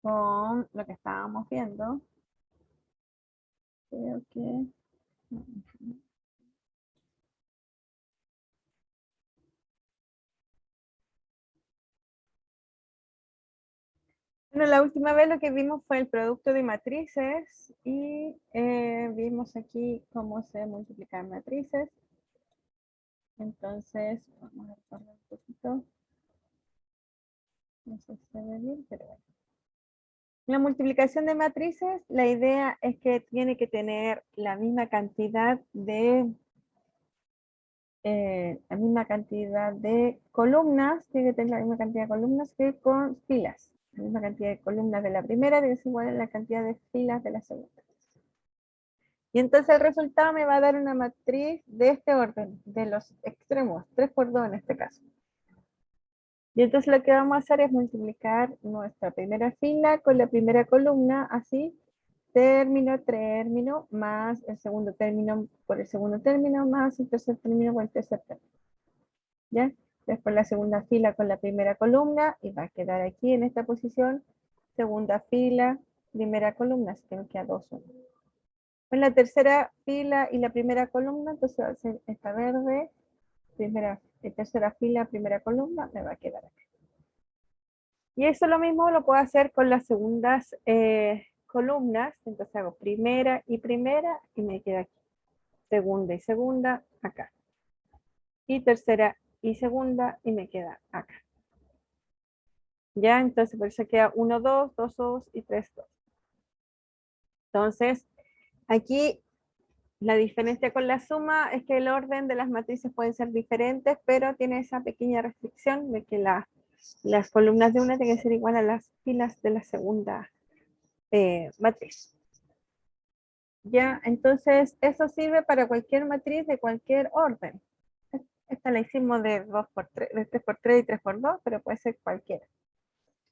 con lo que estábamos viendo. Creo que... Bueno, la última vez lo que vimos fue el producto de matrices y vimos aquí cómo se multiplican matrices. Entonces, vamos a recordar un poquito. No sé si se ve bien, pero bueno. La multiplicación de matrices, la idea es que tiene que tener la misma cantidad de columnas, tiene que tener la misma cantidad de columnas que con filas. La misma cantidad de columnas de la primera es igual a la cantidad de filas de la segunda. Y entonces el resultado me va a dar una matriz de este orden, de los extremos, 3 por 2 en este caso. Y entonces lo que vamos a hacer es multiplicar nuestra primera fila con la primera columna, así, término, más el segundo término por el segundo término, más el tercer término por el tercer término. ¿Ya? Después la segunda fila con la primera columna, y va a quedar aquí en esta posición, segunda fila, primera columna, así que nos queda 2, 1. En la tercera fila y la primera columna, entonces va a ser esta verde, tercera fila, primera columna, me va a quedar aquí. Y eso lo mismo lo puedo hacer con las segundas columnas, entonces hago primera y me queda aquí. Segunda y segunda, acá. Y tercera y segunda y me queda acá. Ya, entonces por eso queda 1, 2, 2, 2 y 3, 2. Entonces, aquí la diferencia con la suma es que el orden de las matrices pueden ser diferentes, pero tiene esa pequeña restricción de que las columnas de una tienen que ser igual a las filas de la segunda matriz. Ya, entonces eso sirve para cualquier matriz de cualquier orden. Esta la hicimos de 2 por 3, de 3 por 3 y 3 por 2, pero puede ser cualquiera.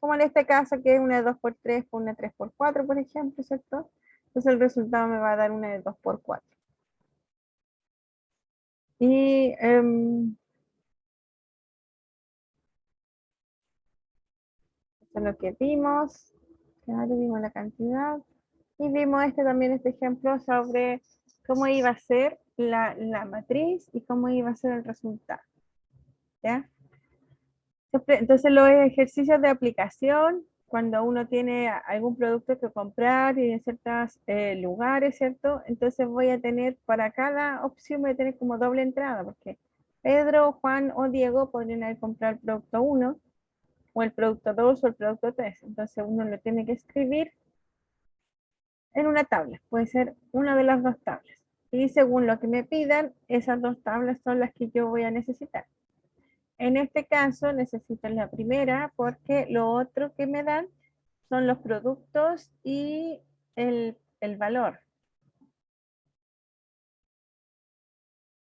Como en este caso que es una de 2 por 3 con una 3 por 4, por ejemplo, ¿cierto? Entonces el resultado me va a dar una de 2 por 4. Y eso es lo que vimos. Claro, vimos la cantidad. Y vimos también este ejemplo sobre cómo iba a ser la matriz y cómo iba a ser el resultado. ¿Ya? Entonces los ejercicios de aplicación, cuando uno tiene algún producto que comprar y en ciertos lugares, ¿cierto? Entonces voy a tener, para cada opción voy a tener como doble entrada, porque Pedro, Juan o Diego podrían haber comprado el producto 1, o el producto 2 o el producto 3. Entonces uno lo tiene que escribir en una tabla, puede ser una de las dos tablas. Y según lo que me pidan, esas dos tablas son las que yo voy a necesitar. En este caso necesito la primera porque lo otro que me dan son los productos y el valor.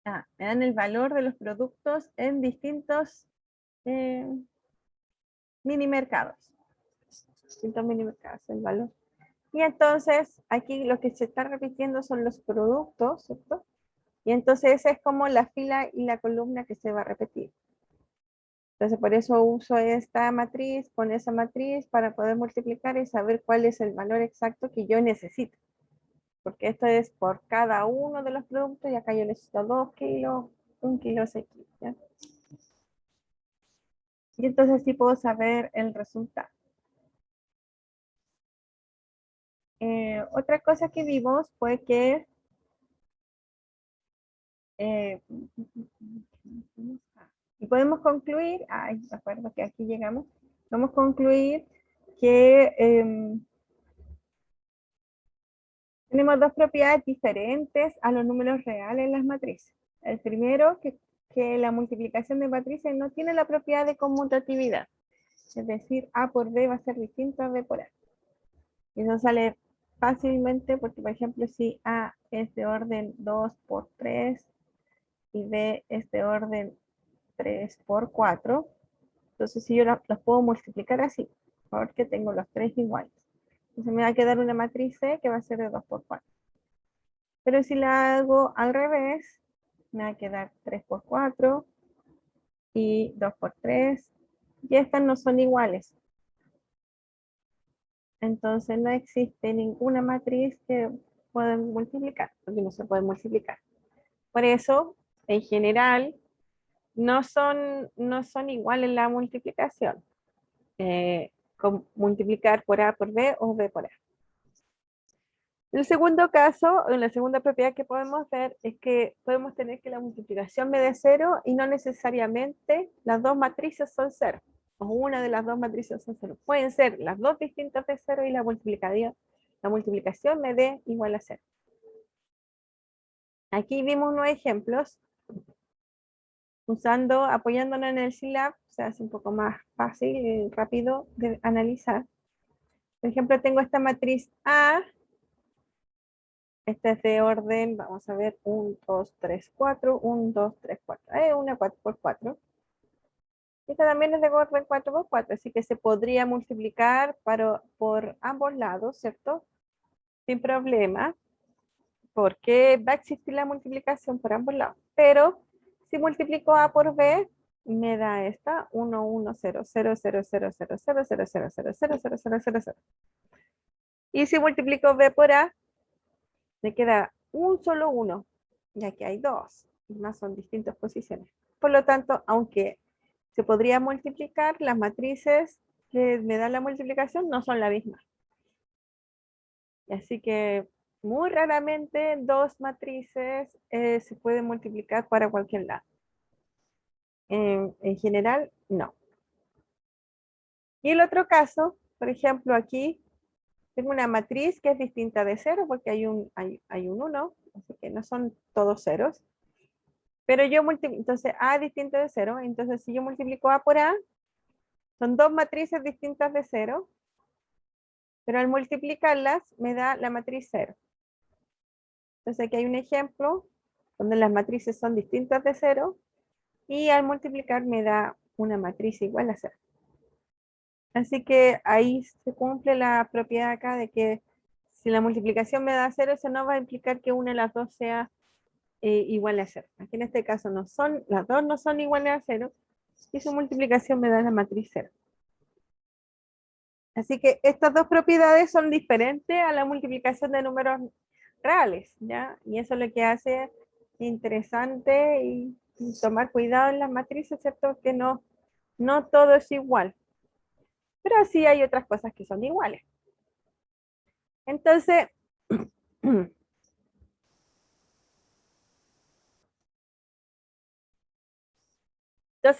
Me dan el valor de los productos en distintos eh, mini mercados. Distintos mini mercados, el valor. Y entonces aquí lo que se está repitiendo son los productos, ¿cierto? Y entonces esa es como la fila y la columna que se va a repetir. Entonces, por eso uso esta matriz con esa matriz para poder multiplicar y saber cuál es el valor exacto que yo necesito. Porque esto es por cada uno de los productos y acá yo necesito 2 kilos, 1 kilo, 6 kilos. ¿Ya? Y entonces sí puedo saber el resultado. Otra cosa que vimos fue que y podemos concluir, de acuerdo que aquí llegamos, vamos a concluir que tenemos dos propiedades diferentes a los números reales en las matrices. El primero, que la multiplicación de matrices no tiene la propiedad de conmutatividad. Es decir, A por B va a ser distinto a B por A. Y eso sale fácilmente porque, por ejemplo, si A es de orden 2 por 3 y B es de orden 3 por 4, entonces si yo los puedo multiplicar así, porque tengo los tres iguales. Entonces me va a quedar una matriz C que va a ser de 2 por 4. Pero si la hago al revés, me va a quedar 3 por 4 y 2 por 3. Y estas no son iguales. entonces no existe ninguna matriz que puedan multiplicar, porque no se puede multiplicar. Por eso, en general, no son iguales la multiplicación. Multiplicar por A por B o B por A. El segundo caso, en la segunda propiedad que podemos ver es que podemos tener que la multiplicación me dé 0 y no necesariamente las dos matrices son 0. O una de las dos matrices son 0. Pueden ser las dos distintas de 0 y la multiplicación me dé igual a 0. Aquí vimos unos ejemplos apoyándonos en el Scilab, se hace un poco más fácil y rápido de analizar. Por ejemplo, tengo esta matriz A. Esta es de orden, vamos a ver, 1, 2, 3, 4, 1, 2, 3, 4. Una 4 por 4. Esta también es de orden 4 por 4, así que se podría multiplicar por ambos lados, ¿cierto? Sin problema, porque va a existir la multiplicación por ambos lados. Pero si multiplico A por B, me da esta 1, 1, 0, 0, 0, 0, 0, 0, 0, 0, 0, 0, 0, 0, 0, 0. Y si multiplico B por A, me queda un solo 1, ya que hay dos, y más son distintas posiciones. Por lo tanto, aunque se podría multiplicar, las matrices que me dan la multiplicación no son la misma. Así que muy raramente dos matrices se pueden multiplicar para cualquier lado. En general, no. Y el otro caso, por ejemplo, aquí tengo una matriz que es distinta de 0 porque hay un 1, así que no son todos ceros. Pero yo multiplico, entonces A es distinto de 0, entonces si yo multiplico A por A, son dos matrices distintas de 0, pero al multiplicarlas me da la matriz 0. Entonces aquí hay un ejemplo donde las matrices son distintas de 0 y al multiplicar me da una matriz igual a 0. Así que ahí se cumple la propiedad acá de que si la multiplicación me da 0, eso no va a implicar que una de las dos sea igual a 0. Aquí en este caso las dos no son iguales a 0 y su multiplicación me da la matriz 0. Así que estas dos propiedades son diferentes a la multiplicación de números reales, ¿ya? Y eso es lo que hace interesante y tomar cuidado en las matrices, ¿cierto? Que no todo es igual, pero sí hay otras cosas que son iguales. Entonces,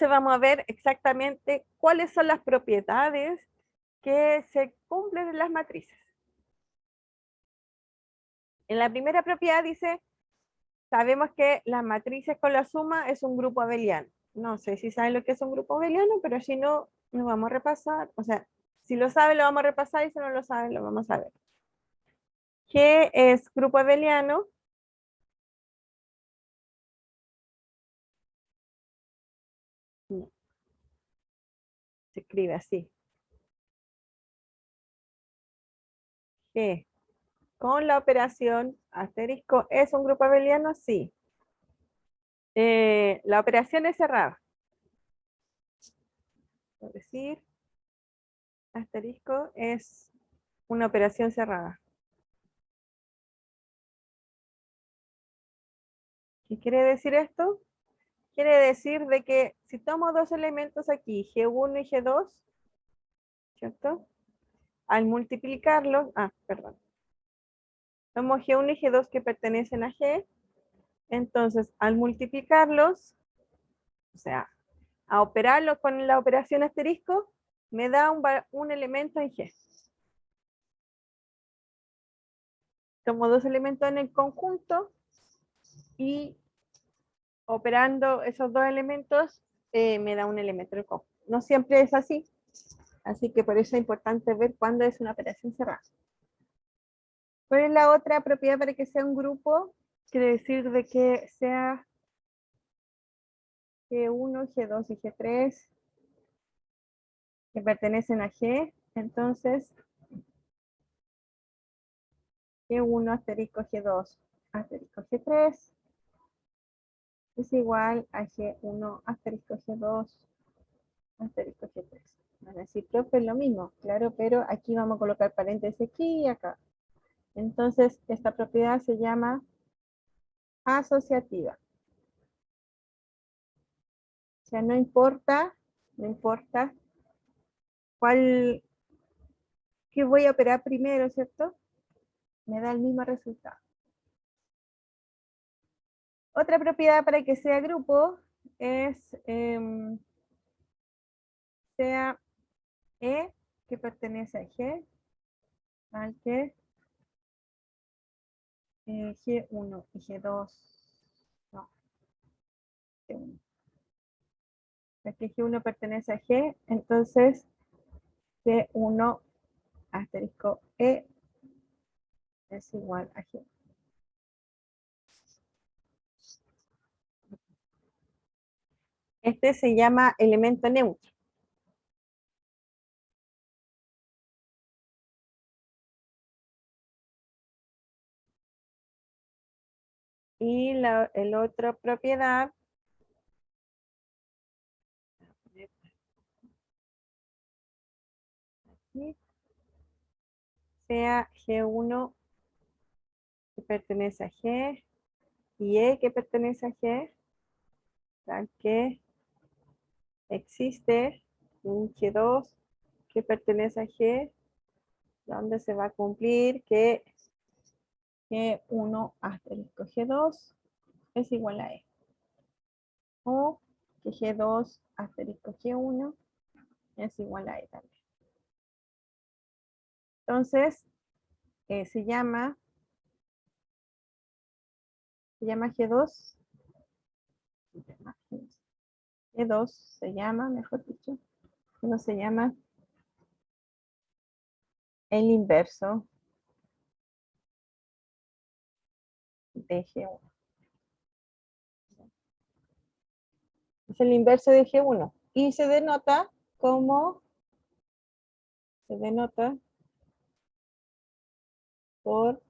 vamos a ver exactamente cuáles son las propiedades que se cumplen en las matrices. En la primera propiedad dice, sabemos que las matrices con la suma es un grupo abeliano. No sé si saben lo que es un grupo abeliano, pero si no, lo vamos a repasar. O sea, si lo saben, lo vamos a repasar y si no lo saben, lo vamos a ver. ¿Qué es grupo abeliano? No, se escribe así. G. Con la operación asterisco, ¿es un grupo abeliano? Sí. La operación es cerrada. Es decir, asterisco es una operación cerrada. ¿Qué quiere decir esto? Quiere decir de que si tomo dos elementos aquí, G1 y G2, ¿cierto? Al multiplicarlos, perdón, tomo G1 y G2 que pertenecen a G, entonces al multiplicarlos, o sea, a operarlo con la operación asterisco, me da un elemento en G. Tomo dos elementos en el conjunto y operando esos dos elementos me da un elemento en el conjunto. No siempre es así, así que por eso es importante ver cuándo es una operación cerrada. ¿Cuál es la otra propiedad para que sea un grupo? Quiere decir de que sea G1, G2 y G3 que pertenecen a G. Entonces, G1 asterisco G2 asterisco G3 es igual a G1 asterisco G2 asterisco G3. Van a decir, profe, es lo mismo, claro, pero aquí vamos a colocar paréntesis aquí y acá. Entonces, esta propiedad se llama asociativa. O sea, no importa cuál, qué voy a operar primero, ¿cierto? Me da el mismo resultado. Otra propiedad para que sea grupo es sea E que pertenece a G, al que G1 y G2, no, G1. Aquí G1 pertenece a G, entonces G1 asterisco E es igual a G. Este se llama elemento neutro. Y el otra propiedad sea G1 que pertenece a G y E que pertenece a G, tal que existe un G2 que pertenece a G, donde se va a cumplir que G1 asterisco G2 es igual a E. O que G2 asterisco G1 es igual a E también. Entonces, se llama G2. G2 se llama, mejor dicho, no se llama el inverso de G1. Es el inverso de G1 y se denota como, por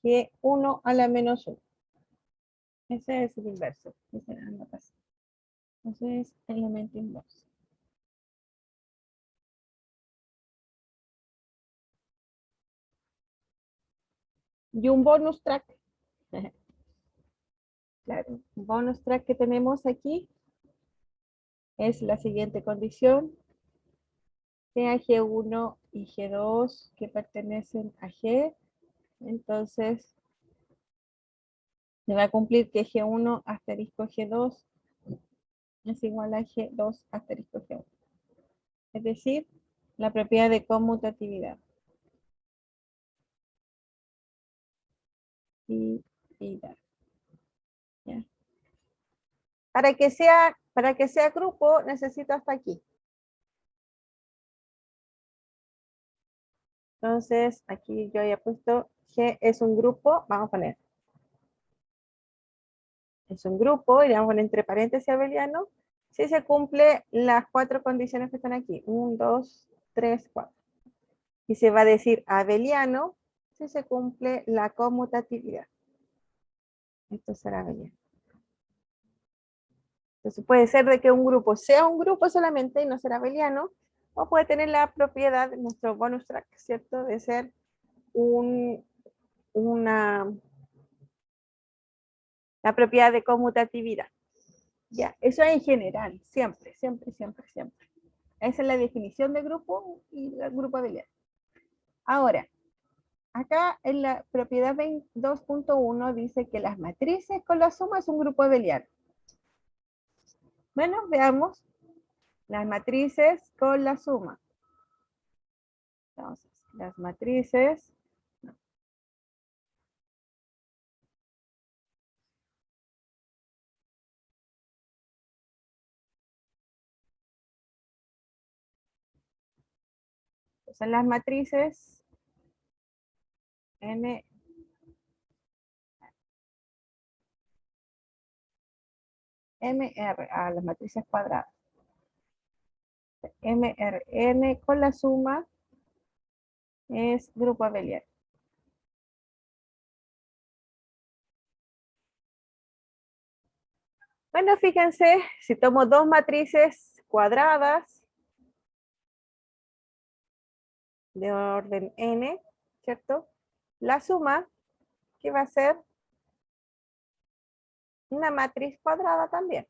G1 a la menos 1. Ese es el inverso. Esa es la notación. Entonces es el elemento inverso. Y un bonus track. Claro, un bonus track que tenemos aquí es la siguiente condición. Sea G1 y G2 que pertenecen a G, entonces se va a cumplir que G1 asterisco G2 es igual a G2 asterisco G1. Es decir, la propiedad de conmutatividad. Y ¿ya? Para que sea grupo, necesito hasta aquí. Entonces, aquí yo había puesto G es un grupo, vamos a poner. Es un grupo, y le vamos a poner entre paréntesis abeliano, si se cumple las 4 condiciones que están aquí. 1, 2, 3, 4. Y se va a decir abeliano si se cumple la conmutatividad. Esto será abeliano. Entonces puede ser de que un grupo sea un grupo solamente y no será abeliano, o puede tener la propiedad, nuestro bonus track, ¿cierto? De ser la propiedad de conmutatividad. Ya, eso en general, siempre, siempre, siempre, siempre. Esa es la definición de grupo y el grupo abeliano. Ahora, acá en la propiedad 2.1 dice que las matrices con la suma es un grupo abeliano. Bueno, veamos las matrices con la suma. Entonces, las matrices son las matrices N, MR, las matrices cuadradas. MRN con la suma es grupo abeliano. Bueno, fíjense, si tomo dos matrices cuadradas, de orden n, ¿cierto? La suma, que va a ser una matriz cuadrada también,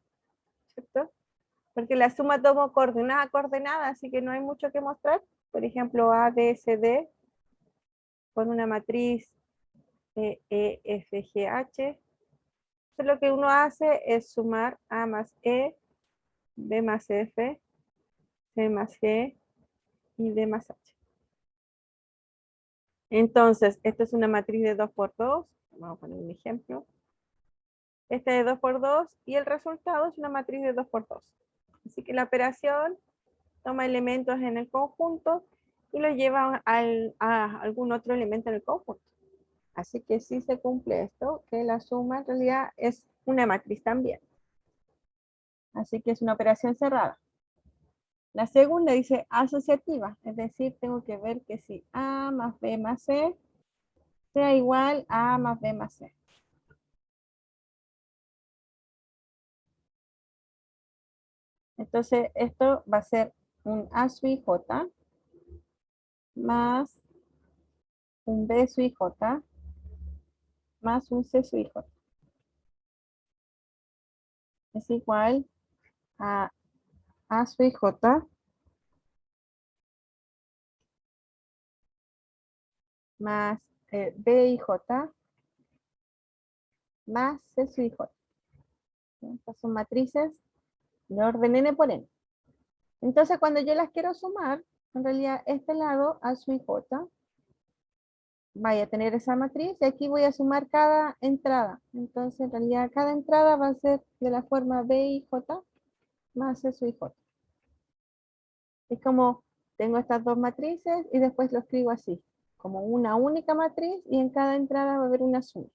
¿cierto? Porque la suma tomo coordenada a coordenada, así que no hay mucho que mostrar. Por ejemplo, A, B, C, D, con una matriz E, F, G, H. Entonces, lo que uno hace es sumar A más E, B más F, C más G y D más H. Entonces, esto es una matriz de 2 por 2. Vamos a poner un ejemplo. Esta es de 2 por 2 y el resultado es una matriz de 2 por 2. Así que la operación toma elementos en el conjunto y lo lleva a algún otro elemento en el conjunto. Así que sí se cumple esto, que la suma en realidad es una matriz también. Así que es una operación cerrada. La segunda dice asociativa, es decir, tengo que ver que si A más B más C sea igual a A más B más C. Entonces, esto va a ser un A sub J más un B sub J más un C sub J. Es igual a A sub J más B y J más C sub J. Estas son matrices de orden n por n. Entonces, cuando yo las quiero sumar, en realidad este lado A sub J vaya a tener esa matriz y aquí voy a sumar cada entrada. Entonces, en realidad, cada entrada va a ser de la forma B y J más C sub J. Es como tengo estas dos matrices y después lo escribo así, como una única matriz y en cada entrada va a haber una suma.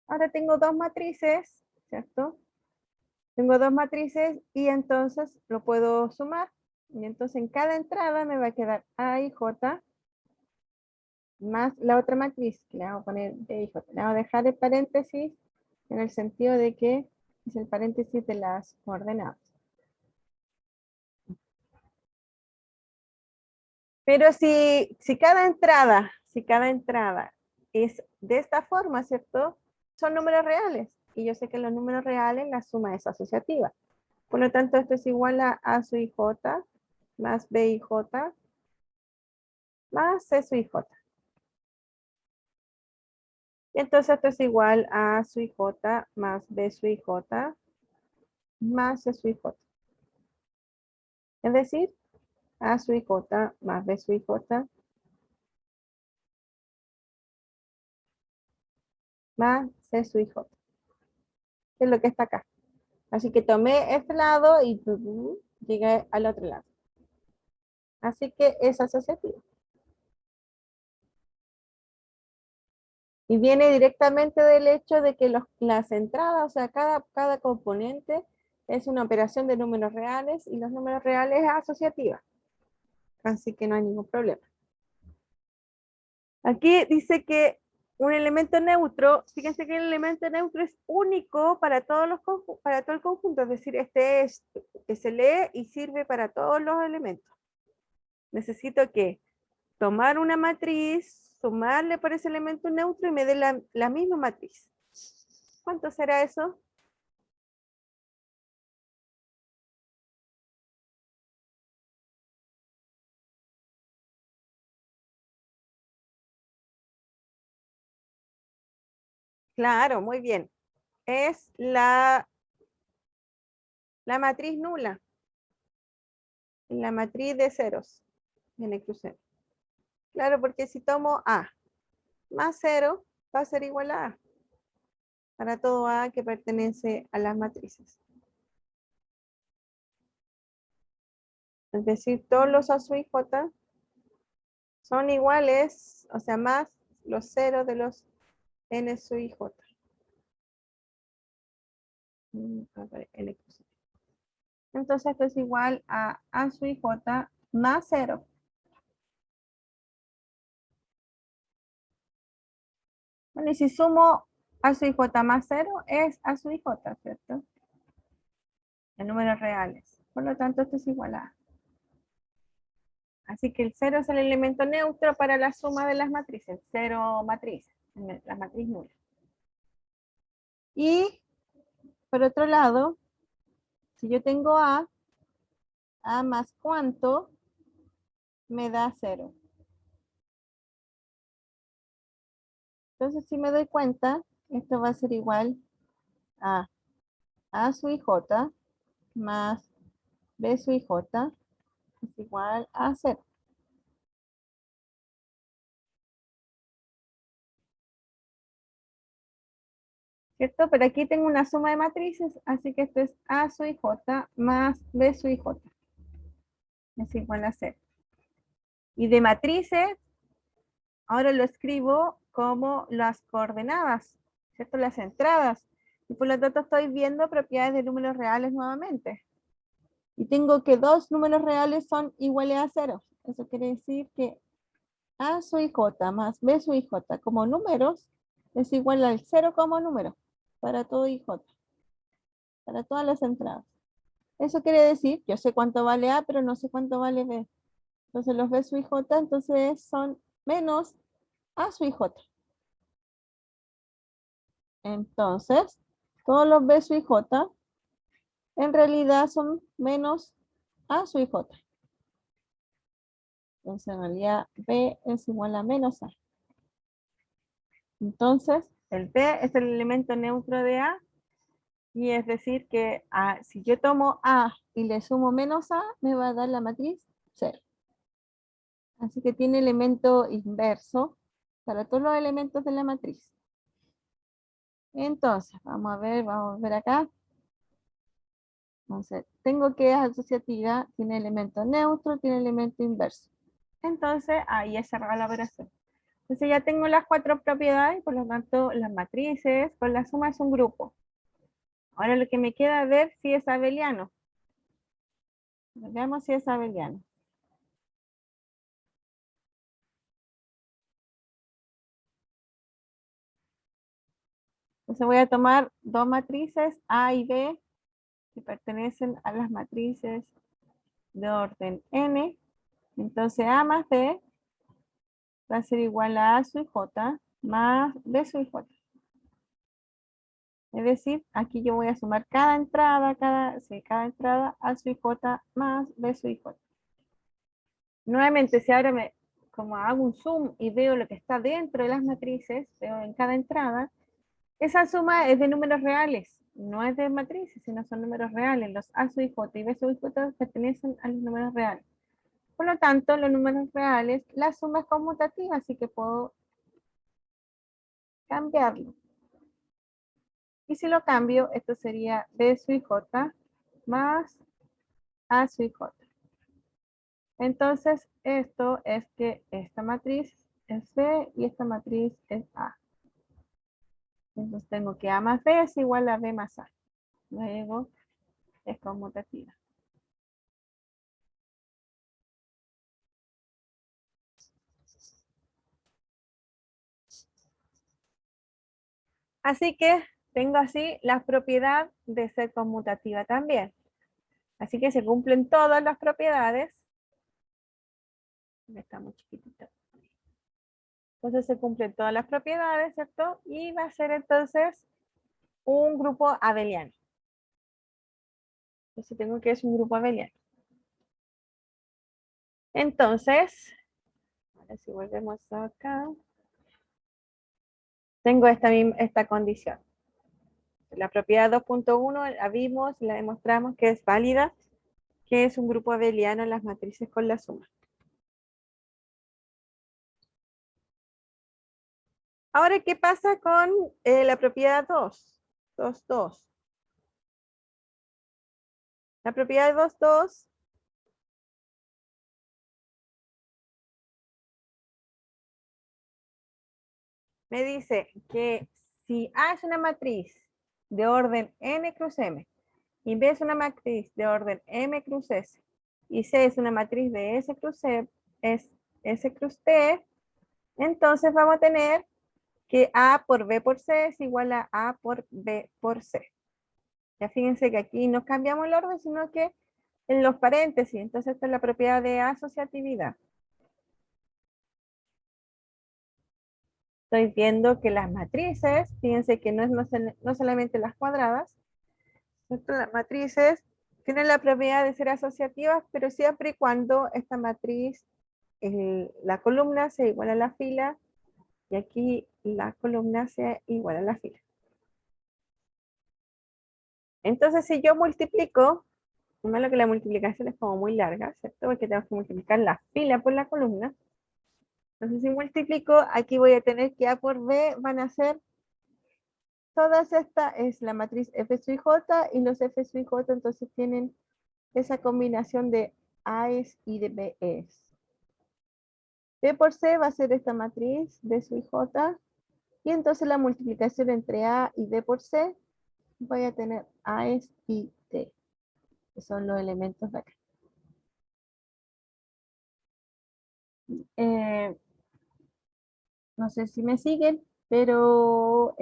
Ahora tengo dos matrices, ¿cierto? Tengo dos matrices y entonces lo puedo sumar. Y entonces en cada entrada me va a quedar A y J más la otra matriz, que le vamos a poner B y J. Le vamos a dejar el paréntesis en el sentido de que es el paréntesis de las coordenadas. Pero si cada entrada es de esta forma, ¿cierto? Son números reales. Y yo sé que en los números reales la suma es asociativa. Por lo tanto, esto es igual a A sub J más B y J más C sub J. Y entonces esto es igual a A sub J más B sub J más C sub J. Es decir, A sub J más B sub J más C sub J. Que es lo que está acá. Así que tomé este lado y llegué al otro lado. Así que es asociativo. Y viene directamente del hecho de que las entradas, o sea, cada componente es una operación de números reales y los números reales es asociativa. Así que no hay ningún problema. Aquí dice que un elemento neutro, fíjense que el elemento neutro es único para todos para todo el conjunto, es decir, se lee y sirve para todos los elementos. Necesito que tomar una matriz, sumarle por ese elemento neutro y me dé la misma matriz. ¿Cuánto será eso? Claro, muy bien. Es la matriz nula. La matriz de ceros. N crucero. Claro, porque si tomo A más 0, va a ser igual a A. Para todo A que pertenece a las matrices. Es decir, todos los A sub J son iguales, o sea, más los ceros de los N sub J. Entonces esto es igual a A sub J más 0. Bueno, y si sumo A sub J más 0 es A sub J, ¿cierto? En números reales. Por lo tanto, esto es igual a Así que el 0 es el elemento neutro para la suma de las matrices. 0 matrices, la matriz nula. Y por otro lado, si yo tengo A más cuánto me da 0. Entonces, si me doy cuenta, esto va a ser igual a sub i j más b sub i j es igual a 0. ¿Cierto? Pero aquí tengo una suma de matrices, así que esto es a sub i j más b sub i j. Es igual a 0. Y de matrices, ahora lo escribo como las coordenadas, ¿cierto? Las entradas. Y por lo tanto estoy viendo propiedades de números reales nuevamente. Y tengo que dos números reales son iguales a 0. Eso quiere decir que a sub i j más b sub i j como números es igual al 0 como número para todo i j, para todas las entradas. Eso quiere decir, yo sé cuánto vale a, pero no sé cuánto vale b. Entonces los b sub i j entonces son menos a sub i j. Entonces, todos los b sub i j en realidad son menos a sub i j. Entonces, en realidad, b es igual a menos a. Entonces, el b es el elemento neutro de a, y es decir que si yo tomo a y le sumo menos a, me va a dar la matriz 0. Así que tiene elemento inverso para todos los elementos de la matriz. Entonces, vamos a ver acá. Entonces, tengo que es asociativa, tiene elemento neutro, tiene elemento inverso. Entonces, ahí es cerrada la operación. Entonces ya tengo las 4 propiedades, por lo tanto, las matrices con la suma es un grupo. Ahora lo que me queda es ver si es abeliano. Veamos si es abeliano. Entonces voy a tomar dos matrices, A y B, que pertenecen a las matrices de orden n. Entonces A más B va a ser igual a A sub j más B sub j. Es decir, aquí yo voy a sumar cada entrada, cada entrada A sub j más B sub j. Nuevamente, si ahora como hago un zoom y veo lo que está dentro de las matrices, veo en cada entrada, esa suma es de números reales, no es de matrices, sino son números reales. Los A sub i j y B sub i j pertenecen a los números reales. Por lo tanto, los números reales, la suma es conmutativa, así que puedo cambiarlo. Y si lo cambio, esto sería B sub i j más A sub i j. Entonces, esto es que esta matriz es B y esta matriz es A. Entonces tengo que A más B es igual a B más A. Luego es conmutativa. Así que tengo así la propiedad de ser conmutativa también. Así que se cumplen todas las propiedades. Está muy chiquitito. Entonces se cumplen todas las propiedades, ¿cierto? Y va a ser entonces un grupo abeliano. Entonces tengo que es un grupo abeliano. Entonces, ahora si volvemos acá, tengo esta condición. La propiedad 2.1 la vimos, la demostramos que es válida, que es un grupo abeliano en las matrices con la suma. Ahora, ¿qué pasa con la propiedad 2? 2.2. La propiedad 2.2 me dice que si A es una matriz de orden n cruz m, y B es una matriz de orden m cruz s, y C es una matriz de s cruz c, es s cruz t, entonces vamos a tener que A por B por C es igual a A por B por C. Ya fíjense que aquí no cambiamos el orden, sino que en los paréntesis. Entonces, esta es la propiedad de asociatividad. Estoy viendo que las matrices, fíjense que no solamente las cuadradas, ¿cierto? Las matrices tienen la propiedad de ser asociativas, pero siempre y cuando esta matriz, la columna sea igual a la fila, y aquí la columna sea igual a la fila. Entonces, si yo multiplico, lo malo que la multiplicación es como muy larga, ¿cierto? Porque tengo que multiplicar la fila por la columna. Entonces, si multiplico, aquí voy a tener que A por B van a ser, todas estas es la matriz F sub J, y los F sub J entonces tienen esa combinación de A's y de B's. B por C va a ser esta matriz B sub J, y entonces la multiplicación entre A y B por C, voy a tener A's y T, que son los elementos de acá. Eh, no sé si me siguen, pero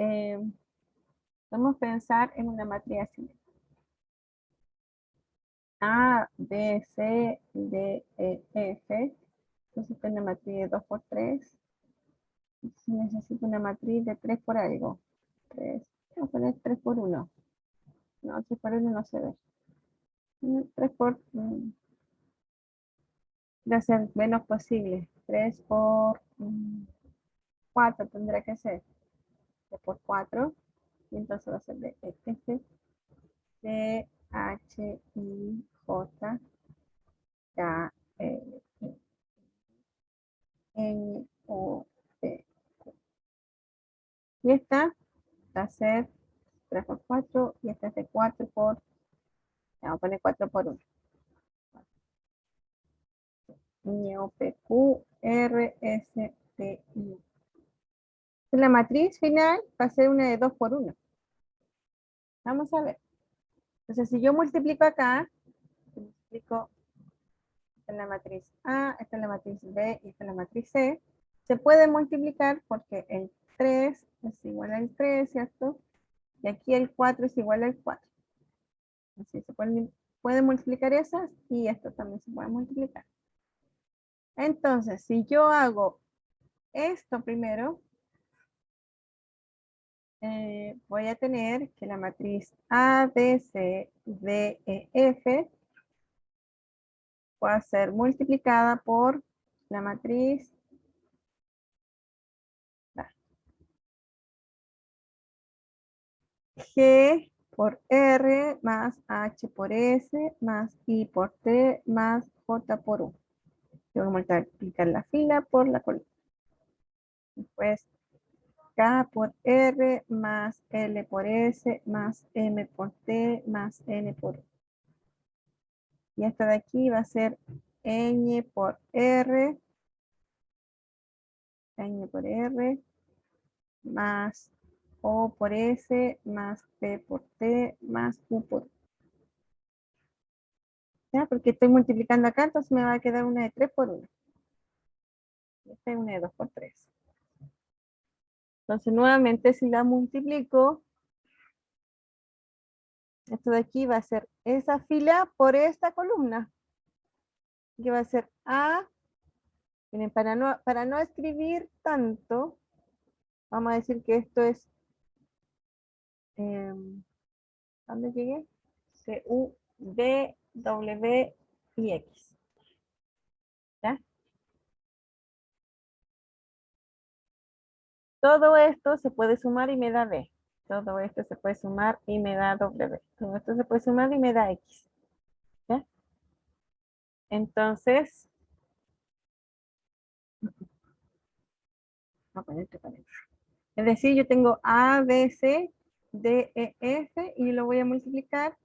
vamos a pensar en una matriz así. A, B, C, D, E, F. Entonces tengo una matriz de 2 por 3. Si necesito una matriz de 3 por algo. 3. Voy a poner 3 por 1. No, 3 por 1 no se ve. 3 por... de ser menos posible. 3 por 4 tendrá que ser. 3 por 4. Y entonces va a ser de F, C, H, I, J, K, L, N, O, P. Y esta va a ser 3 por 4 y esta es de 4 por, vamos a poner 4 por 1. N, O, P, Q, R, S, T, I. La matriz final va a ser una de 2 por 1. Vamos a ver. Entonces, si yo multiplico acá, multiplico esta es la matriz A, esta es la matriz B y esta es la matriz C, se puede multiplicar porque el 3 es igual al 3, ¿cierto? Y aquí el 4 es igual al 4. Así se puede multiplicar esas y esto también se puede multiplicar. Entonces, si yo hago esto primero, voy a tener que la matriz A, B, C, D, E, F va a ser multiplicada por la matriz G por R más H por S más I por T más J por U. Yo voy a multiplicar la fila por la columna. Después K por R más L por S más M por T más N por U. Y esta de aquí va a ser N por R más O por S más P por T más U por U. ¿Ya? Porque estoy multiplicando acá, entonces me va a quedar una de 3 por 1. Esta es una de 2 por 3. Entonces nuevamente si la multiplico, esto de aquí va a ser esa fila por esta columna. Que va a ser A. Miren, para no escribir tanto, vamos a decir que esto es, ¿dónde llegué? C, U, D, W y X. ¿Ya? Todo esto se puede sumar y me da D. Todo esto se puede sumar y me da W. Todo esto se puede sumar y me da X. ¿Ya? Entonces, voy a poner entre paréntesis. Es decir, yo tengo A, B, C, D, E, F y lo voy a multiplicar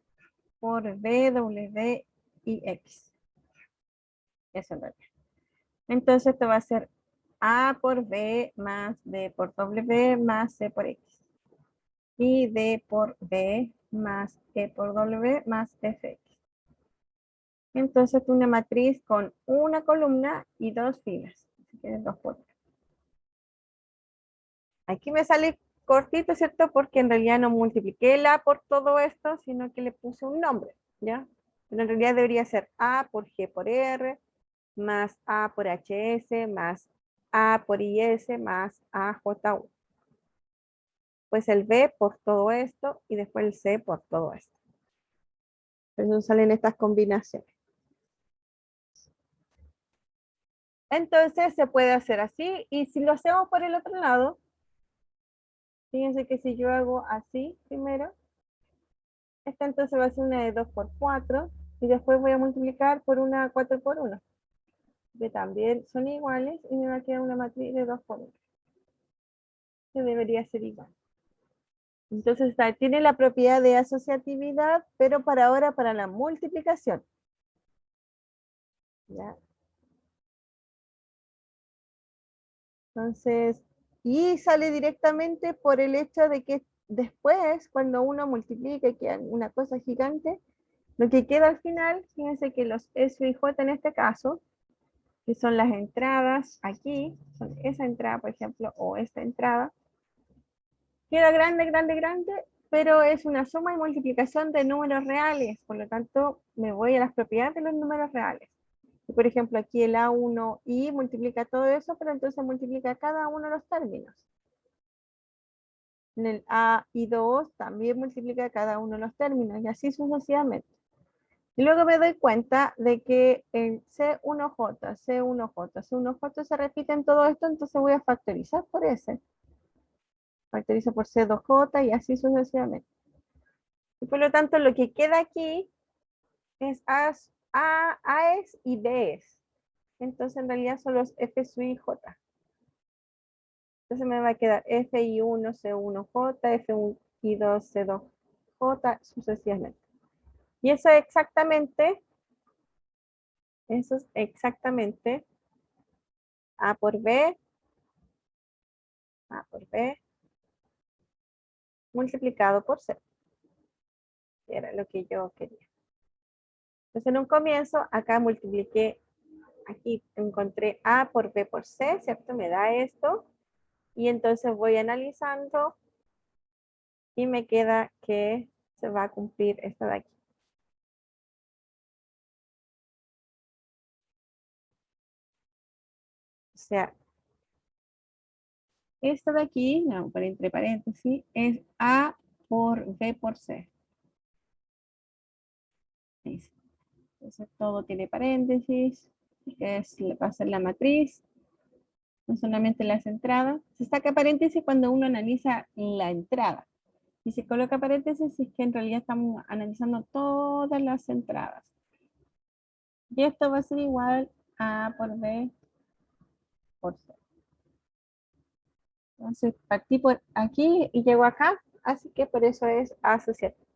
por B, W y X. Eso es lo que. Entonces esto va a ser A por B más B por W más C por X. Y D por B más E por W más FX. Entonces es una matriz con una columna y 2 filas. Así que 2 por 3. Aquí me sale cortito, ¿cierto? Porque en realidad no multipliqué la por todo esto, sino que le puse un nombre, ¿ya? Pero en realidad debería ser A por G por R, más A por HS, más A por IS, más AJU. Pues el B por todo esto y después el C por todo esto. Por eso salen estas combinaciones. Entonces se puede hacer así. Y si lo hacemos por el otro lado, fíjense que si yo hago así primero, esta entonces va a ser una de 2 por 4 y después voy a multiplicar por una 4 por 1, que también son iguales y me va a quedar una matriz de 2 por 1, que debería ser igual. Entonces tiene la propiedad de asociatividad, pero para ahora para la multiplicación. ¿Ya? Entonces, y sale directamente por el hecho de que después, cuando uno multiplica y queda una cosa gigante, lo que queda al final, fíjense que los S y J en este caso, que son las entradas aquí, son esa entrada, por ejemplo, o esta entrada, queda grande, grande, grande, pero es una suma y multiplicación de números reales, por lo tanto, me voy a las propiedades de los números reales. Y por ejemplo, aquí el A1i multiplica todo eso, pero entonces multiplica cada uno de los términos. En el AI2 también multiplica cada uno de los términos, y así sucesivamente. Y luego me doy cuenta de que en C1J, C1J, C1J se repiten todo esto, entonces voy a factorizar por S. Factorizo por C2J y así sucesivamente. Y por lo tanto, lo que queda aquí es AS y Bs. Entonces, en realidad son los F y J. Entonces me va a quedar FI1, C1J, FI2, C2J, sucesivamente. Y eso es exactamente A por B, A por B, multiplicado por C. Que era lo que yo quería. Entonces en un comienzo, acá multipliqué, aquí encontré A por B por C, ¿cierto? Me da esto. Y entonces voy analizando y me queda que se va a cumplir esta de aquí. O sea, esto de aquí, no, por entre paréntesis, es A por B por C. Entonces todo tiene paréntesis, va a ser la matriz, no solamente las entradas. Se saca paréntesis cuando uno analiza la entrada. Y se coloca paréntesis si es que en realidad estamos analizando todas las entradas. Y esto va a ser igual a A por B por C. Entonces partí por aquí y llego acá, así que por eso es asociativo.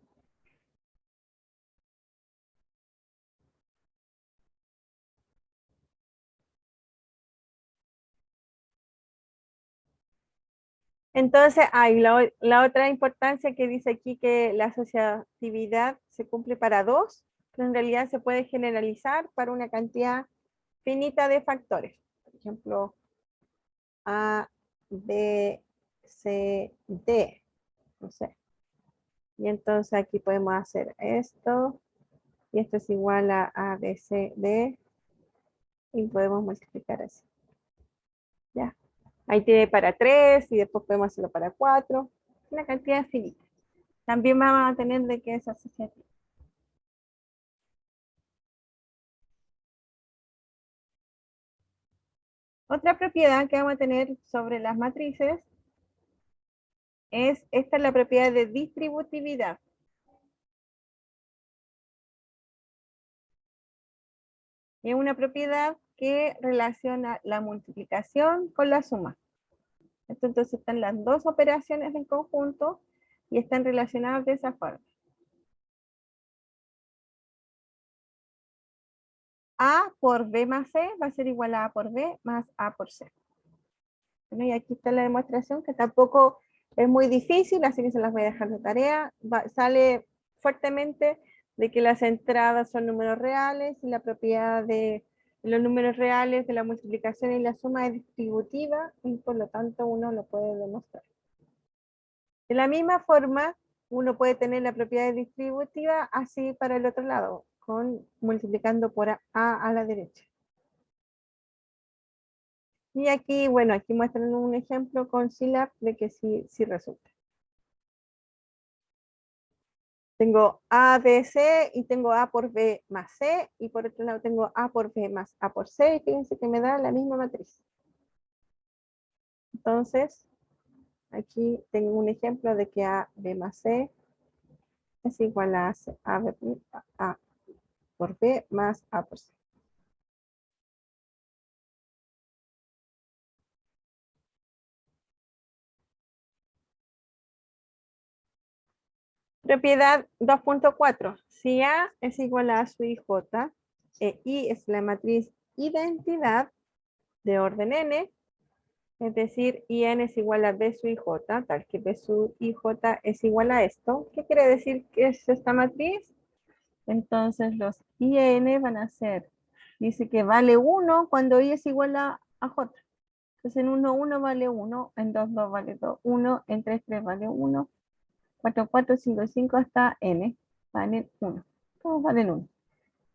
Entonces, hay la otra importancia que dice aquí que la asociatividad se cumple para dos, pero en realidad se puede generalizar para una cantidad finita de factores. Por ejemplo, A, B, C, D. No sé. Y entonces aquí podemos hacer esto. Y esto es igual a A, B, C, D. Y podemos multiplicar así. Ya. Ahí tiene para 3 y después podemos hacerlo para 4. Una cantidad finita. También vamos a tener de que es asociativo. Otra propiedad que vamos a tener sobre las matrices es, esta es la propiedad de distributividad. Es una propiedad que relaciona la multiplicación con la suma. Entonces están las dos operaciones en conjunto y están relacionadas de esa forma. A por B más C va a ser igual a A por B más A por C. Bueno, y aquí está la demostración que tampoco es muy difícil, así que se las voy a dejar de tarea. Sale fuertemente de que las entradas son números reales y la propiedad de los números reales de la multiplicación y la suma es distributiva y por lo tanto uno lo puede demostrar. De la misma forma, uno puede tener la propiedad distributiva así para el otro lado. multiplicando por a la derecha. Y aquí, bueno, aquí muestran un ejemplo con Scilab de que sí resulta. Tengo A, B, C y tengo A por B más C y por otro lado tengo A por B más A por C y fíjense que me da la misma matriz. Entonces, aquí tengo un ejemplo de que A, B más C es igual a A por B más A por C. Propiedad 2.4. Si A es igual a su IJ, e I es la matriz identidad de orden n, es decir, IN es igual a B sub IJ, tal que B sub IJ es igual a esto. ¿Qué quiere decir que es esta matriz? Entonces los IN van a ser, dice que vale 1 cuando I es igual a J. Entonces en 1, 1 vale 1, en 2, 2 vale 2, 1, en 3, 3 vale 1, 4, 4, 5, 5 hasta N valen 1. Todos valen 1.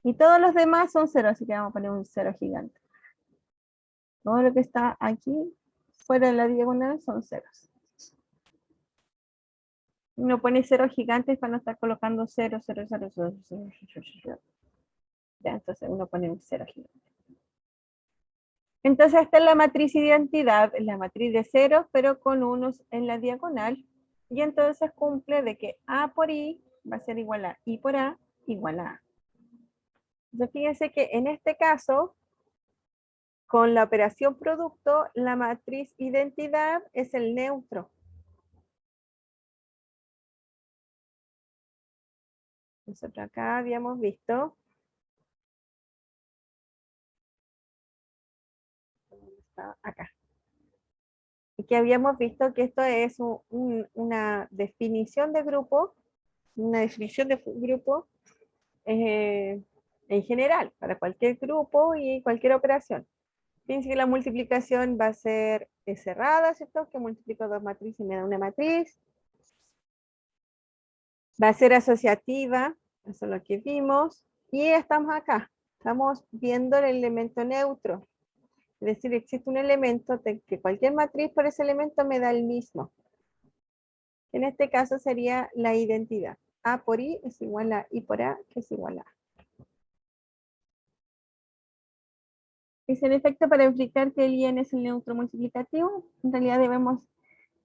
Y todos los demás son 0, así que vamos a poner un 0 gigante. Todo lo que está aquí fuera de la diagonal son ceros. Uno pone ceros gigantes para no estar colocando 0, 0, 0, 0, 0, 0, 0. Ya, entonces uno pone un 0 gigante. Entonces esta es la matriz identidad, la matriz de ceros, pero con unos en la diagonal. Y entonces cumple de que A por I va a ser igual a I por A igual a A. Entonces fíjense que en este caso, con la operación producto, la matriz identidad es el neutro. Nosotros acá habíamos visto. Acá. Y que habíamos visto que esto es una definición de grupo, en general, para cualquier grupo y cualquier operación. Fíjense que la multiplicación va a ser cerrada, ¿cierto? Que multiplico dos matrices y me da una matriz. Va a ser asociativa, eso es lo que vimos. Y estamos acá, estamos viendo el elemento neutro. Es decir, existe un elemento de que cualquier matriz por ese elemento me da el mismo. En este caso sería la identidad. A por I es igual a I por A, que es igual a A. Es en efecto para explicar que el IN es el neutro multiplicativo. En realidad debemos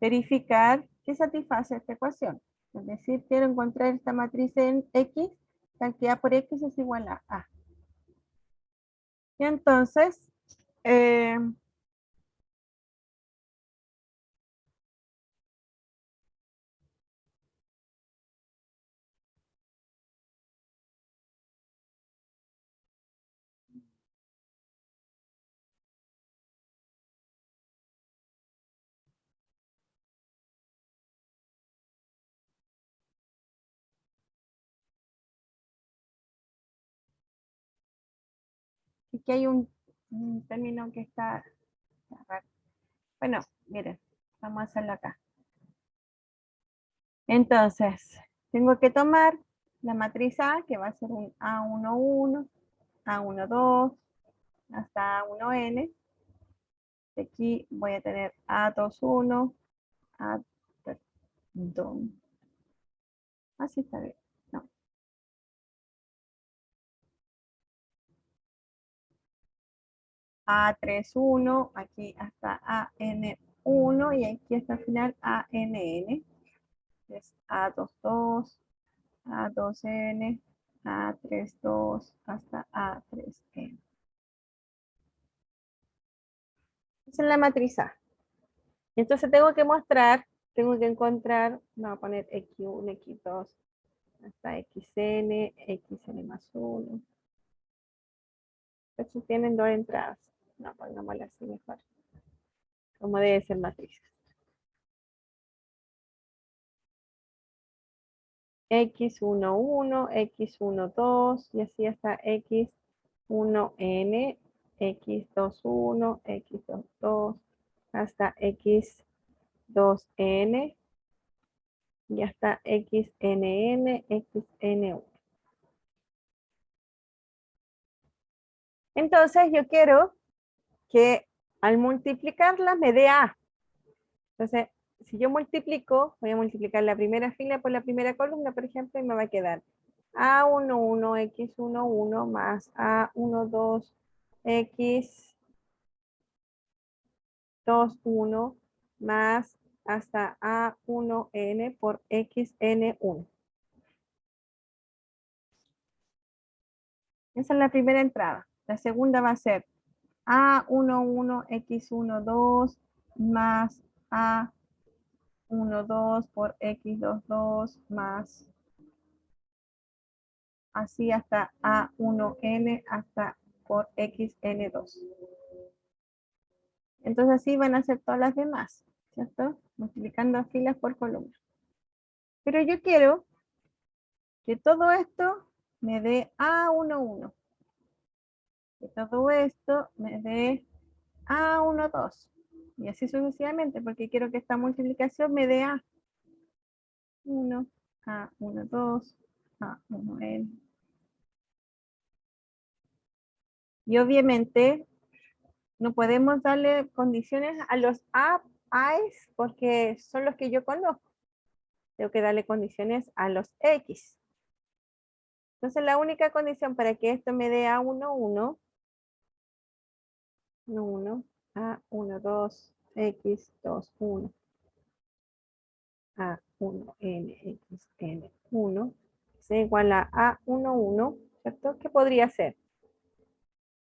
verificar que satisface esta ecuación. Es decir, quiero encontrar esta matriz en X, tal que A por X es igual a A. Y entonces, aquí hay un término que está raro. Bueno, miren, vamos a hacerlo acá. Entonces, tengo que tomar la matriz A, que va a ser un A11, A12, hasta A1N. Aquí voy a tener A21, A2. Así está bien. No. A31, aquí hasta AN1 y aquí hasta el final ANN. Es A22, A2N, A32 hasta A3N. Esa es la matriz A. Entonces tengo que mostrar, tengo que encontrar, voy a poner X1, X2, hasta XN más 1. Estos tienen dos entradas. No, pongámosla así mejor. Como debe ser matrices. X11, X12 y así hasta X1N, X21, X22, hasta X2N y hasta XNN, XN1. Entonces yo quiero que al multiplicarla me dé A. Entonces, si yo multiplico, voy a multiplicar la primera fila por la primera columna, por ejemplo, y me va a quedar A11, X11 más A12, X21 más hasta A1N por XN1. Esa es la primera entrada. La segunda va a ser A11, X12 más A12 por X22 más así hasta A1N hasta por XN2. Entonces así van a ser todas las demás, ¿cierto? Multiplicando filas por columna. Pero yo quiero que todo esto me dé A11. Que todo esto me dé A12. Y así sucesivamente, porque quiero que esta multiplicación me dé A1, A12, A1N. Y obviamente no podemos darle condiciones a los A's porque son los que yo conozco. Tengo que darle condiciones a los X. Entonces la única condición para que esto me dé A11, 1, A12, X21, A1N, XN1, es igual a A11, ¿cierto? ¿Qué podría ser?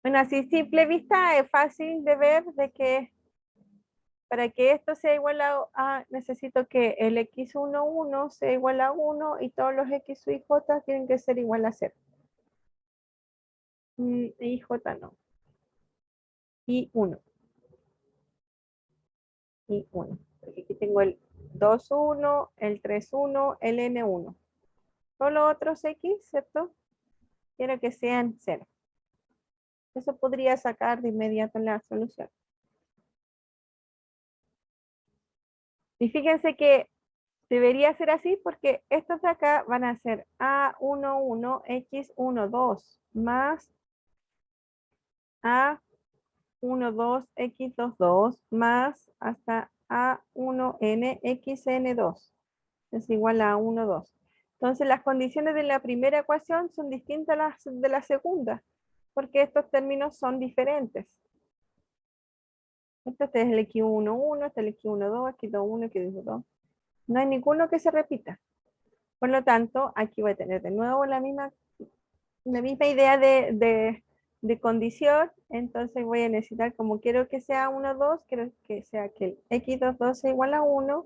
Bueno, así simple vista es fácil de ver de que para que esto sea igual necesito que el X11 sea igual a 1 y todos los X, Y, J tienen que ser igual a 0. Y J no. Y 1. Y 1. Porque aquí tengo el 2,1, el 3,1, el N1. Todos los otros X, ¿cierto? Quiero que sean 0. Eso podría sacar de inmediato la solución. Y fíjense que debería ser así porque estos de acá van a ser A11, X12 más A12, X22 más hasta A1N, XN2. Es igual a 1, 2. Entonces las condiciones de la primera ecuación son distintas a las de la segunda, porque estos términos son diferentes. Este es el X11, este es el X12, X21, X22. No hay ninguno que se repita. Por lo tanto, aquí voy a tener de nuevo la misma idea de condición. Entonces voy a necesitar, como quiero que sea 1, 2, quiero que sea que el X22 sea igual a 1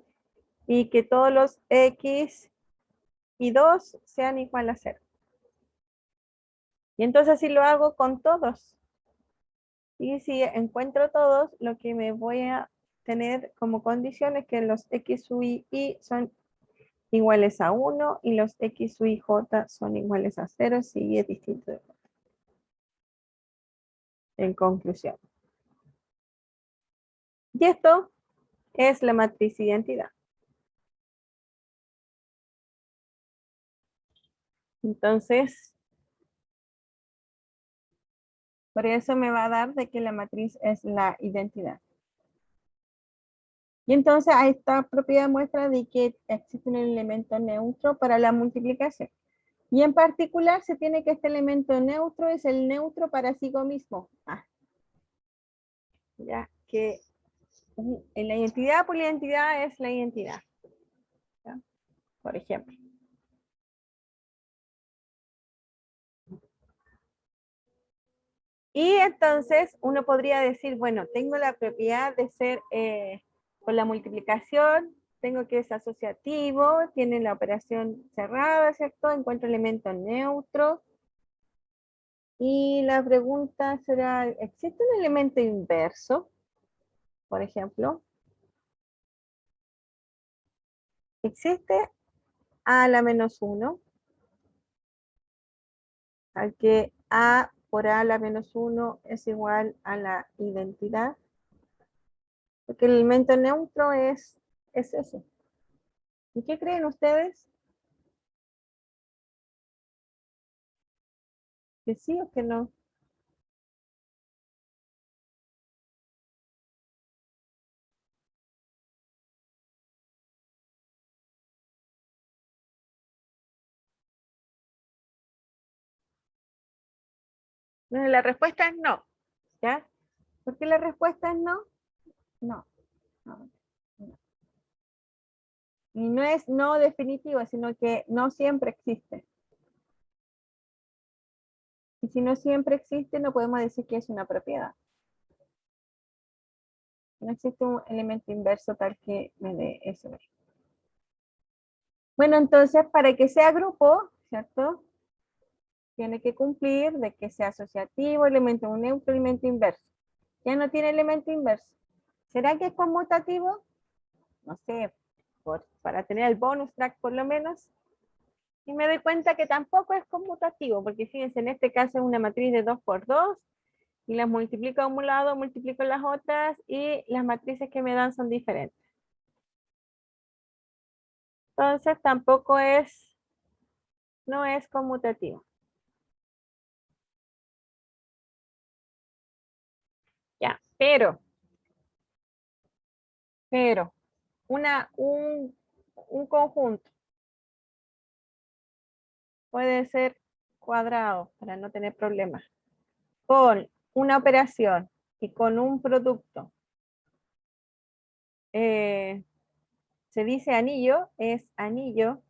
y que todos los X y 2 sean igual a 0. Y entonces así lo hago con todos. Y si encuentro todos, lo que me voy a tener como condición es que los X, Y son iguales a 1 y los X, Y, J son iguales a 0 si es distinto. En conclusión. Y esto es la matriz identidad. Entonces, por eso me va a dar de que la matriz es la identidad. Y entonces a esta propiedad muestra de que existe un elemento neutro para la multiplicación. Y en particular se tiene que este elemento neutro es el neutro para sí mismo. Ya que en la identidad por la identidad es la identidad. ¿Ya? Por ejemplo. Y entonces uno podría decir, bueno, tengo la propiedad de ser, con la multiplicación, tengo que es asociativo, tiene la operación cerrada, ¿cierto? Encuentro elemento neutro. Y la pregunta será, ¿existe un elemento inverso? Por ejemplo, ¿existe a la menos 1? Al que a por a la menos 1 es igual a la identidad. Porque el elemento neutro es eso. ¿Y qué creen ustedes? ¿Que sí o que no? Entonces, la respuesta es no, ¿ya? ¿Por qué la respuesta es no? No, no, no. Y no es no definitivo, sino que no siempre existe. Y si no siempre existe, no podemos decir que es una propiedad. No existe un elemento inverso tal que me dé eso. Bueno, entonces, para que sea grupo, ¿cierto? Tiene que cumplir de que sea asociativo, elemento neutro, elemento inverso. Ya no tiene elemento inverso. ¿Será que es conmutativo? No sé, para tener el bonus track por lo menos. Y me doy cuenta que tampoco es conmutativo, porque fíjense, en este caso es una matriz de 2 por 2 y las multiplico a un lado, multiplico las otras y las matrices que me dan son diferentes. Entonces tampoco es, no es conmutativo. Ya, pero, un conjunto puede ser cuadrado para no tener problemas. Con una operación y con un producto, se dice anillo, es anillo.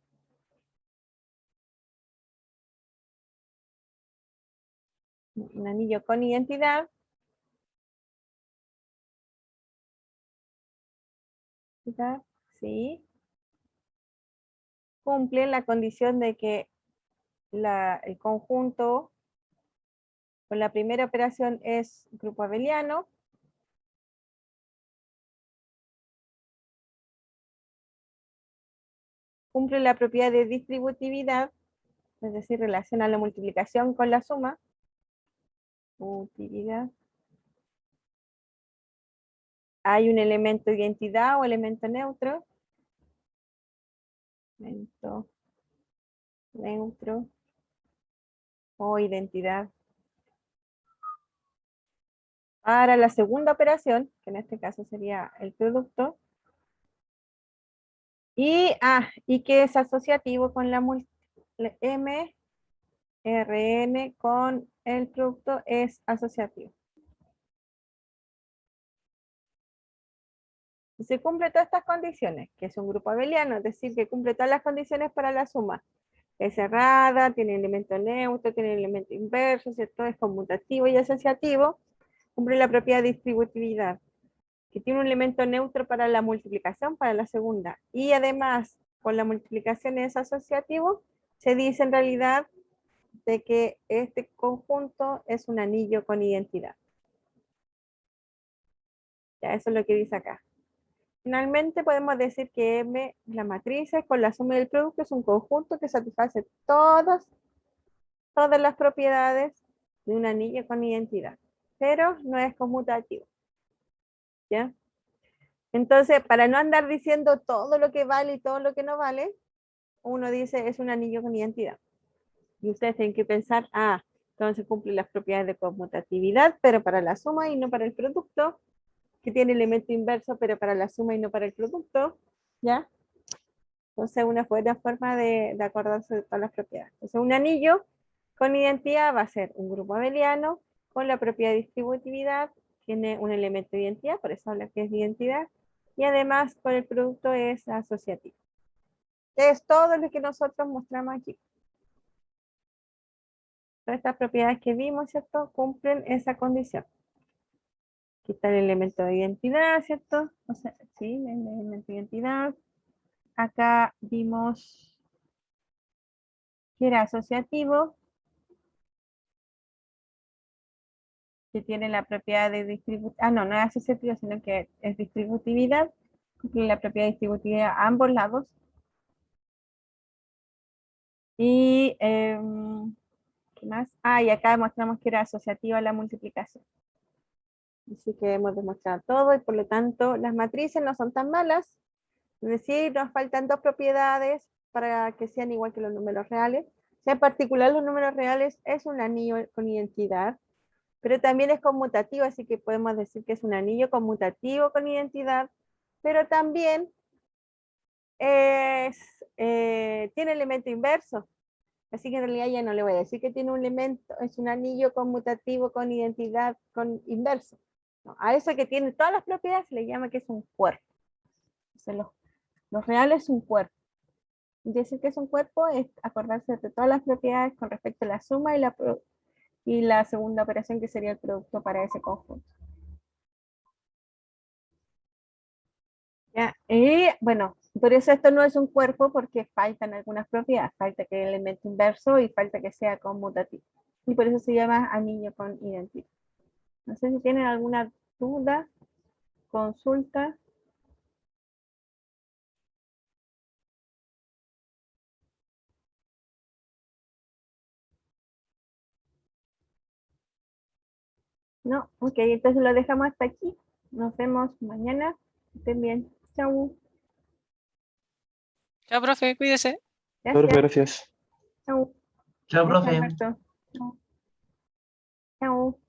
Un anillo con identidad. Sí, cumple la condición de que el conjunto con la primera operación es grupo abeliano. Cumple la propiedad de distributividad, es decir, relaciona la multiplicación con la suma. Utilidad. Hay un elemento de identidad o elemento neutro. Elemento neutro o identidad. Para la segunda operación, que en este caso sería el producto, y que es asociativo con la M, Rn con el producto es asociativo. Y se cumple todas estas condiciones, que es un grupo abeliano, es decir, que cumple todas las condiciones para la suma. Es cerrada, tiene elemento neutro, tiene elemento inverso, ¿cierto? Es conmutativo y asociativo. Cumple la propiedad de distributividad, que tiene un elemento neutro para la multiplicación, para la segunda. Y además, con la multiplicación es asociativo, se dice en realidad de que este conjunto es un anillo con identidad. Ya, eso es lo que dice acá. Finalmente podemos decir que M, la matriz con la suma del producto es un conjunto que satisface todas las propiedades de un anillo con identidad, pero no es conmutativo. ¿Ya? Entonces, para no andar diciendo todo lo que vale y todo lo que no vale, uno dice es un anillo con identidad. Y ustedes tienen que pensar, entonces cumple las propiedades de conmutatividad, pero para la suma y no para el producto, que tiene elemento inverso, pero para la suma y no para el producto, ¿ya? Entonces, una buena forma de acordarse de todas las propiedades. Entonces, un anillo con identidad va a ser un grupo abeliano con la propiedad de distributividad, tiene un elemento de identidad, por eso habla que es de identidad, y además con el producto es asociativo. Es todo lo que nosotros mostramos aquí. Todas estas propiedades que vimos, ¿cierto? Cumplen esa condición. Aquí está el elemento de identidad, ¿cierto? O sea, sí, el elemento de identidad. Acá vimos que era asociativo, que tiene la propiedad de distributividad. No, no es asociativo, sino que es distributividad. Cumple la propiedad de distributividad a ambos lados. Y, ¿qué más? Y acá demostramos que era asociativa a la multiplicación. Así que hemos demostrado todo y por lo tanto las matrices no son tan malas. Es decir, nos faltan dos propiedades para que sean igual que los números reales. O sea, en particular los números reales es un anillo con identidad, pero también es conmutativo, así que podemos decir que es un anillo conmutativo con identidad, pero también tiene elemento inverso. Así que en realidad ya no le voy a decir que tiene un elemento, es un anillo conmutativo con identidad con inverso. No, a eso que tiene todas las propiedades se le llama que es un cuerpo. Entonces, lo real es un cuerpo. Y decir que es un cuerpo es acordarse de todas las propiedades con respecto a la suma y la segunda operación que sería el producto para ese conjunto. ¿Ya? Y bueno, por eso esto no es un cuerpo porque faltan algunas propiedades, falta que el elemento inverso y falta que sea conmutativo. Y por eso se llama anillo con identidad. No sé si tienen alguna duda, consulta. No, ok, entonces lo dejamos hasta aquí. Nos vemos mañana. Que estén bien. Chau. Chao, profe, cuídese. Profe, Gracias. gracias. Chau. Chao, Gracias, profe. Alberto. Chau. Chau.